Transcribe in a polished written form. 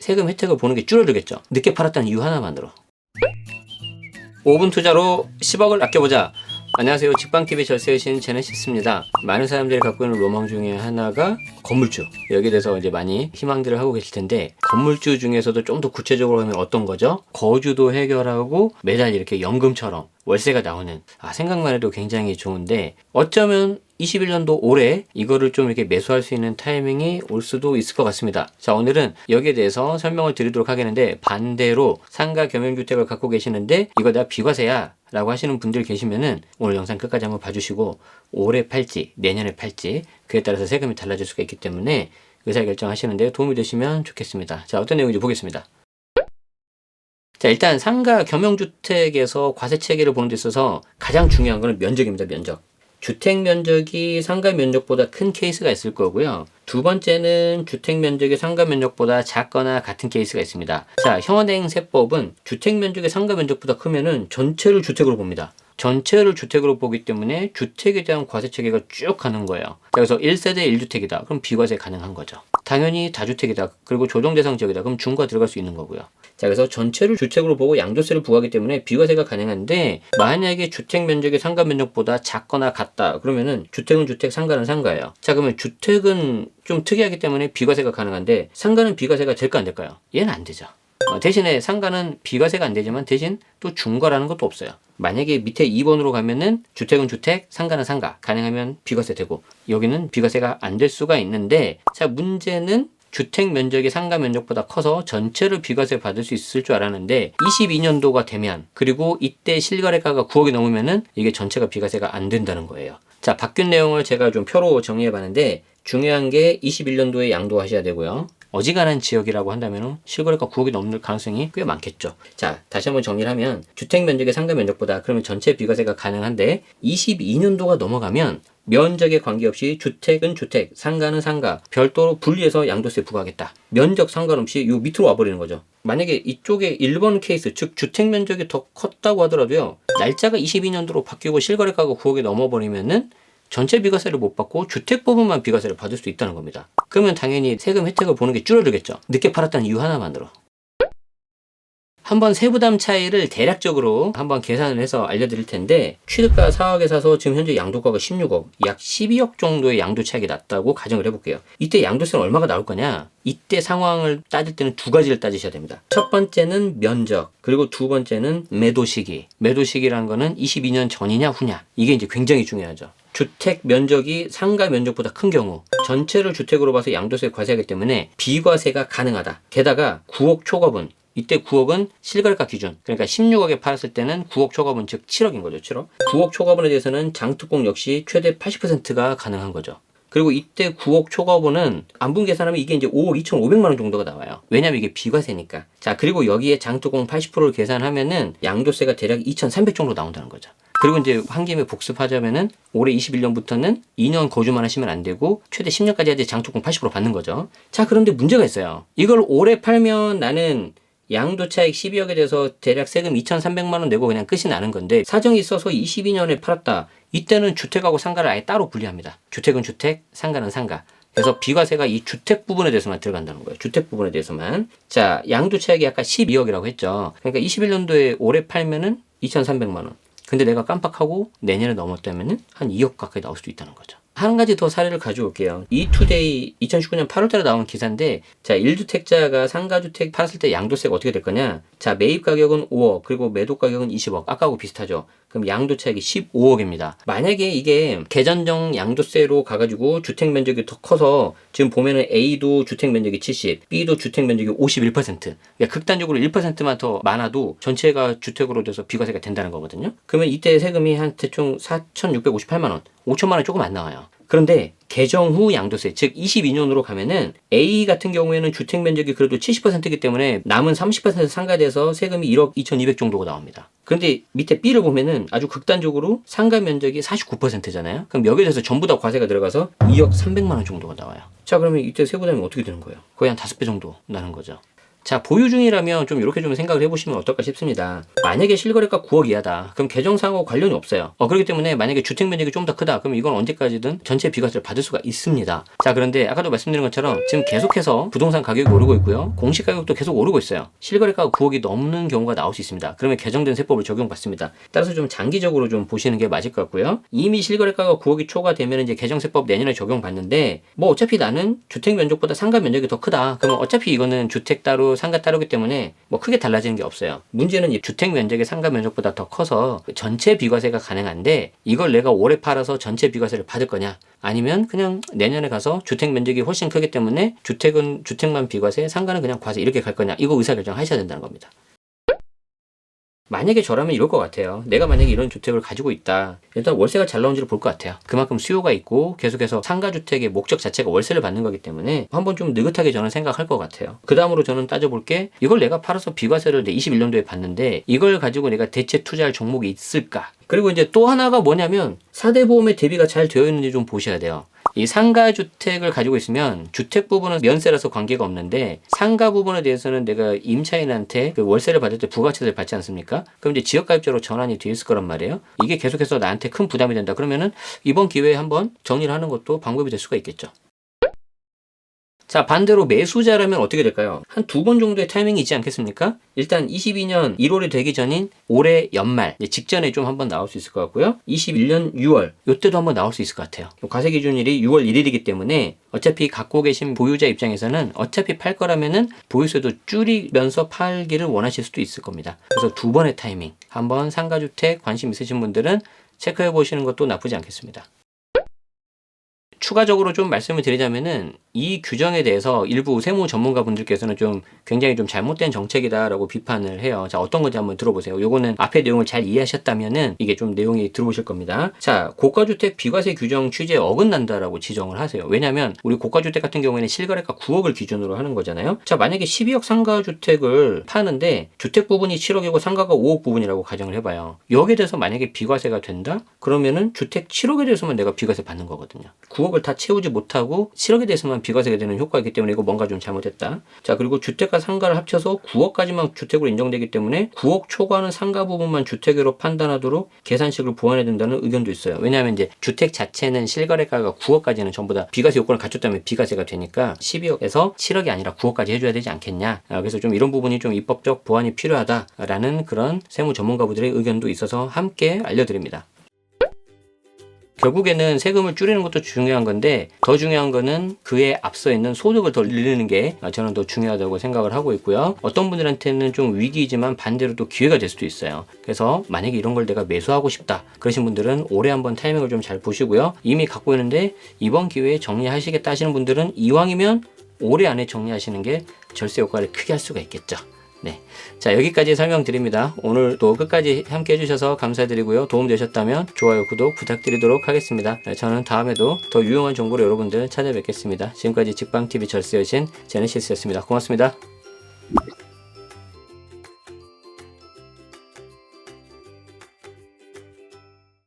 세금 혜택을 보는 게 줄어들겠죠. 늦게 팔았다는 이유 하나만으로. 5분 투자로 10억을 아껴보자. 안녕하세요. 직방TV 절세의 신 제네시스입니다. 많은 사람들이 갖고 있는 로망 중에 하나가 건물주. 여기에 대해서 이제 많이 희망들을 하고 계실 텐데, 건물주 중에서도 좀 더 구체적으로 하면 어떤 거죠? 거주도 해결하고 매달 이렇게 연금처럼 월세가 나오는, 생각만 해도 굉장히 좋은데, 어쩌면 21년도 올해 이거를 좀 이렇게 매수할 수 있는 타이밍이 올 수도 있을 것 같습니다. 자, 오늘은 여기에 대해서 설명을 드리도록 하겠는데, 반대로 상가 겸용주택을 갖고 계시는데 이거 다 비과세야 라고 하시는 분들 계시면은 오늘 영상 끝까지 한번 봐주시고, 올해 팔지 내년에 팔지 그에 따라서 세금이 달라질 수가 있기 때문에 의사결정하시는데 도움이 되시면 좋겠습니다. 자, 어떤 내용인지 보겠습니다. 자, 일단 상가 겸용주택에서 과세 체계를 보는 데 있어서 가장 중요한 거는 면적입니다. 면적. 주택 면적이 상가 면적보다 큰 케이스가 있을 거고요. 두 번째는 주택 면적이 상가 면적보다 작거나 같은 케이스가 있습니다. 자, 현행세법은 주택 면적이 상가 면적보다 크면은 전체를 주택으로 봅니다. 전체를 주택으로 보기 때문에 주택에 대한 과세 체계가 쭉 가는 거예요. 그래서 1세대 1주택이다. 그럼 비과세 가능한 거죠. 당연히 다주택이다. 그리고 조정대상 지역이다. 그럼 중과 들어갈 수 있는 거고요. 자, 그래서 전체를 주택으로 보고 양도세를 부과하기 때문에 비과세가 가능한데, 만약에 주택 면적이 상가 면적보다 작거나 같다. 그러면은 주택은 주택, 상가는 상가예요. 자, 그러면 주택은 좀 특이하기 때문에 비과세가 가능한데, 상가는 비과세가 될까 안 될까요? 얘는 안 되죠. 대신에 상가는 비과세가 안 되지만 대신 또 중과라는 것도 없어요. 만약에 밑에 2번으로 가면은 주택은 주택, 상가는 상가. 가능하면 비과세 되고, 여기는 비과세가 안 될 수가 있는데, 자, 문제는 주택 면적이 상가 면적보다 커서 전체를 비과세 받을 수 있을 줄 알았는데, 22년도가 되면, 그리고 이때 실거래가가 9억이 넘으면은 이게 전체가 비과세가 안 된다는 거예요. 자, 바뀐 내용을 제가 좀 표로 정리해 봤는데, 중요한 게 21년도에 양도하셔야 되고요. 어지간한 지역이라고 한다면 실거래가 9억이 넘는 가능성이 꽤 많겠죠. 자, 다시 한번 정리를 하면, 주택 면적이 상가 면적보다, 그러면 전체 비과세가 가능한데, 22년도가 넘어가면 면적에 관계없이 주택은 주택, 상가는 상가, 별도로 분리해서 양도세 부과하겠다. 면적 상관없이 요 밑으로 와버리는 거죠. 만약에 이쪽에 1번 케이스, 즉 주택 면적이 더 컸다고 하더라도요, 날짜가 22년도로 바뀌고 실거래가가 9억이 넘어버리면은 전체 비과세를 못 받고 주택 부분만 비과세를 받을 수 있다는 겁니다. 그러면 당연히 세금 혜택을 보는 게 줄어들겠죠. 늦게 팔았다는 이유 하나만으로. 한번 세부담 차이를 대략적으로 한번 계산을 해서 알려드릴 텐데, 취득가 4억에 사서 지금 현재 양도가가 16억, 약 12억 정도의 양도 차익이 났다고 가정을 해볼게요. 이때 양도세는 얼마가 나올 거냐? 이때 상황을 따질 때는 두 가지를 따지셔야 됩니다. 첫 번째는 면적, 그리고 두 번째는 매도 시기. 매도 시기라는 거는 22년 전이냐 후냐. 이게 이제 굉장히 중요하죠. 주택 면적이 상가 면적보다 큰 경우 전체를 주택으로 봐서 양도세 과세하기 때문에 비과세가 가능하다. 게다가 9억 초과분, 이때 9억은 실거래가 기준, 그러니까 16억에 팔았을 때는 9억 초과분, 즉 7억인 거죠. 7억. 9억 초과분에 대해서는 장특공 역시 최대 80%가 가능한 거죠. 그리고 이때 9억 초과분은 안분 계산하면 이게 이제 5억 2,500만 원 정도가 나와요. 왜냐면 이게 비과세니까. 자, 그리고 여기에 장특공 80%를 계산하면은 양도세가 대략 2,300 정도 나온다는 거죠. 그리고 이제 한 김에 복습하자면은 올해 21년부터는 2년 거주만 하시면 안 되고 최대 10년까지 해야 장특공 80% 받는 거죠. 자, 그런데 문제가 있어요. 이걸 올해 팔면 나는 양도차익 12억에 대해서 대략 세금 2,300만 원 내고 그냥 끝이 나는 건데, 사정이 있어서 22년에 팔았다. 이때는 주택하고 상가를 아예 따로 분리합니다. 주택은 주택, 상가는 상가. 그래서 비과세가 이 주택 부분에 대해서만 들어간다는 거예요. 주택 부분에 대해서만. 자, 양도차익이 아까 12억이라고 했죠. 그러니까 21년도에 올해 팔면은 2,300만 원. 근데 내가 깜빡하고 내년에 넘었다면은 한 2억 가까이 나올 수도 있다는 거죠. 한 가지 더 사례를 가져올게요. 이투데이 2019년 8월달에 나온 기사인데, 자, 1주택자가 상가주택 팔았을 때 양도세가 어떻게 될 거냐? 자, 매입 가격은 5억, 그리고 매도 가격은 20억. 아까하고 비슷하죠? 그럼 양도차익이 15억입니다. 만약에 이게 계전정 양도세로 가가지고 주택 면적이 더 커서, 지금 보면은 A도 주택 면적이 70, B도 주택 면적이 51%. 그러니까 극단적으로 1%만 더 많아도 전체가 주택으로 돼서 비과세가 된다는 거거든요. 그러면 이때 세금이 한 대충 4,658만 원, 5천만 원 조금 안 나와요. 그런데 개정 후 양도세, 즉 22년으로 가면은 A 같은 경우에는 주택 면적이 그래도 70%이기 때문에 남은 30% 상가돼서 세금이 1억 2,200 정도가 나옵니다. 그런데 밑에 B를 보면은 아주 극단적으로 상가 면적이 49%잖아요. 그럼 여기에 대해서 전부 다 과세가 들어가서 2억 300만 원 정도가 나와요. 자, 그러면 이때 세부담이 어떻게 되는 거예요? 거의 한 5배 정도 나는 거죠. 자, 보유 중이라면 좀 이렇게 좀 생각을 해보시면 어떨까 싶습니다. 만약에 실거래가 9억 이하다. 그럼 계정상하고 관련이 없어요. 그렇기 때문에 만약에 주택 면적이 좀 더 크다. 그럼 이건 언제까지든 전체 비과세를 받을 수가 있습니다. 자, 그런데 아까도 말씀드린 것처럼 지금 계속해서 부동산 가격이 오르고 있고요. 공시 가격도 계속 오르고 있어요. 실거래가가 9억이 넘는 경우가 나올 수 있습니다. 그러면 개정된 세법을 적용받습니다. 따라서 좀 장기적으로 좀 보시는 게 맞을 것 같고요. 이미 실거래가가 9억이 초과되면 이제 개정세법 내년에 적용받는데 뭐 어차피 나는 주택 면적보다 상가 면적이 더 크다. 그러면 어차피 이거는 주택 따로 상가 따로기 때문에 뭐 크게 달라지는 게 없어요. 문제는 이 주택 면적이 상가 면적보다 더 커서 전체 비과세가 가능한데 이걸 내가 올해 팔아서 전체 비과세를 받을 거냐? 아니면 그냥 내년에 가서 주택 면적이 훨씬 크기 때문에 주택은 주택만 비과세, 상가는 그냥 과세 이렇게 갈 거냐? 이거 의사결정 하셔야 된다는 겁니다. 만약에 저라면 이럴 것 같아요. 내가 만약에 이런 주택을 가지고 있다. 일단 월세가 잘 나온지를 볼 것 같아요. 그만큼 수요가 있고 계속해서 상가주택의 목적 자체가 월세를 받는 거기 때문에 한번 좀 느긋하게 저는 생각할 것 같아요. 그 다음으로 저는 따져볼 게 이걸 내가 팔아서 비과세를 21년도에 받는데 이걸 가지고 내가 대체 투자할 종목이 있을까? 그리고 이제 또 하나가 뭐냐면 4대 보험의 대비가 잘 되어 있는지 좀 보셔야 돼요. 이 상가주택을 가지고 있으면 주택 부분은 면세라서 관계가 없는데 상가 부분에 대해서는 내가 임차인한테 그 월세를 받을 때 부가세를 받지 않습니까? 그럼 이제 지역가입자로 전환이 되어 있을 거란 말이에요. 이게 계속해서 나한테 큰 부담이 된다. 그러면은 이번 기회에 한번 정리를 하는 것도 방법이 될 수가 있겠죠. 자, 반대로 매수자라면 어떻게 될까요? 한 2번 정도의 타이밍이 있지 않겠습니까? 일단 22년 1월이 되기 전인 올해 연말 직전에 좀 한번 나올 수 있을 것 같고요. 21년 6월 이때도 한번 나올 수 있을 것 같아요. 과세 기준일이 6월 1일이기 때문에 어차피 갖고 계신 보유자 입장에서는 어차피 팔 거라면은 보유세도 줄이면서 팔기를 원하실 수도 있을 겁니다. 그래서 2번의 타이밍 한번 상가주택 관심 있으신 분들은 체크해 보시는 것도 나쁘지 않겠습니다. 추가적으로 좀 말씀을 드리자면은 이 규정에 대해서 일부 세무 전문가분들께서는 좀 굉장히 좀 잘못된 정책이다라고 비판을 해요. 자, 어떤 건지 한번 들어보세요. 요거는 앞에 내용을 잘 이해하셨다면은 이게 좀 내용이 들어오실 겁니다. 자, 고가주택 비과세 규정 취지에 어긋난다라고 지정을 하세요. 왜냐면 우리 고가주택 같은 경우에는 실거래가 9억을 기준으로 하는 거잖아요. 자, 만약에 12억 상가주택을 파는데 주택 부분이 7억이고 상가가 5억 부분이라고 가정을 해봐요. 여기에 대해서 만약에 비과세가 된다? 그러면은 주택 7억에 대해서만 내가 비과세 받는 거거든요. 9억을 다 채우지 못하고 7억에 대해서만 비과세가 되는 효과가 있기 때문에 이거 뭔가 좀 잘못했다. 자, 그리고 주택과 상가를 합쳐서 9억까지만 주택으로 인정되기 때문에 9억 초과하는 상가 부분만 주택으로 판단하도록 계산식을 보완해야 된다는 의견도 있어요. 왜냐하면 이제 주택 자체는 실거래가가 9억까지는 전부 다 비과세 요건을 갖췄다면 비과세가 되니까 12억에서 7억이 아니라 9억까지 해줘야 되지 않겠냐. 그래서 좀 이런 부분이 좀 입법적 보완이 필요하다라는 그런 세무 전문가분들의 의견도 있어서 함께 알려드립니다. 결국에는 세금을 줄이는 것도 중요한 건데 더 중요한 거는 그에 앞서 있는 소득을 더 늘리는 게 저는 더 중요하다고 생각을 하고 있고요. 어떤 분들한테는 좀 위기이지만 반대로 또 기회가 될 수도 있어요. 그래서 만약에 이런 걸 내가 매수하고 싶다 그러신 분들은 올해 한번 타이밍을 좀 잘 보시고요. 이미 갖고 있는데 이번 기회에 정리하시겠다 하시는 분들은 이왕이면 올해 안에 정리하시는 게 절세 효과를 크게 할 수가 있겠죠. 네. 자, 여기까지 설명드립니다. 오늘도 끝까지 함께 해주셔서 감사드리고요. 도움되셨다면 좋아요, 구독 부탁드리도록 하겠습니다. 저는 다음에도 더 유용한 정보로 여러분들 찾아뵙겠습니다. 지금까지 직방TV 절세여신 제네시스였습니다. 고맙습니다.